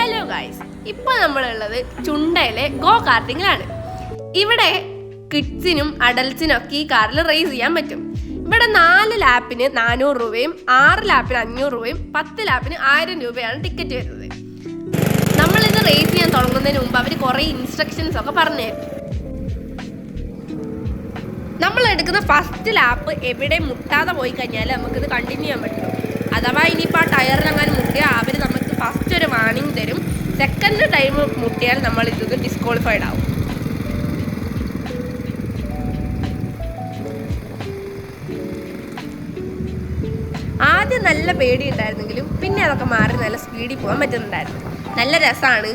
Hello guys, ഇപ്പോൾ നമ്മളുള്ളത് ചുണ്ടയിലെ go കാർട്ടിങ്ങിലാണ്. ഇവിടെ കിഡ്സിനും അഡൽസിനും ഒക്കെ ഈ കാറിൽ റേസ് ചെയ്യാൻ പറ്റും. ഇവിടെ 4 ലാപ്പിന് 400 രൂപയും 6 ലാപ്പിന് 500 രൂപയും 10 ലാപ്പിന് 1000 രൂപയാണ് ടിക്കറ്റ് വരുന്നത്. നമ്മളിത് റേസ് ചെയ്യാൻ തുടങ്ങുന്നതിന് മുമ്പ് അവർ കുറേ ഇൻസ്ട്രക്ഷൻസ് ഒക്കെ പറഞ്ഞു തരും. നമ്മൾ എടുക്കുന്ന ഫസ്റ്റ് ലാപ്പ് എവിടെ മുട്ടാതെ പോയി കഴിഞ്ഞാൽ നമുക്കിത് കണ്ടിന്യൂ ചെയ്യാൻ പറ്റും. അഥവാ ഇനിയിപ്പോൾ ആ ടയറിലെങ്ങാനും മുട്ടിയാൽ അവർ നമുക്ക് ഫസ്റ്റ് ഒരു വാർണിംഗ് തരും. സെക്കൻഡ് ടൈം മുട്ടിയാൽ നമ്മൾ ഇത് ഡിസ്ക്വാളിഫൈഡ് ആവും. ആദ്യം നല്ല പേടി ഉണ്ടായിരുന്നെങ്കിലും പിന്നെ അതൊക്കെ മാറി നല്ല സ്പീഡിൽ പോകാൻ പറ്റുന്നുണ്ടായിരുന്നു. നല്ല രസമാണ്.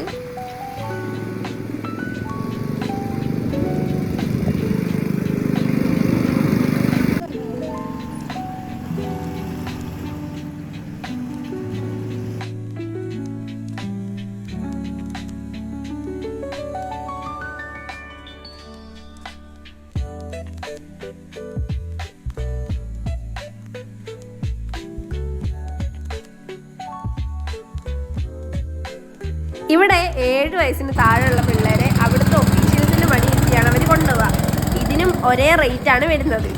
ഇവിടെ 7 വയസ്സിന് താഴെയുള്ള പിള്ളേരെ അവിടുത്തെ ഒഫീഷ്യൽസിൻ്റെ മണി ഇരുത്തിയാണ് അവർ കൊണ്ടുപോവുക. ഇതിനും ഒരേ റേറ്റാണ് വരുന്നത്.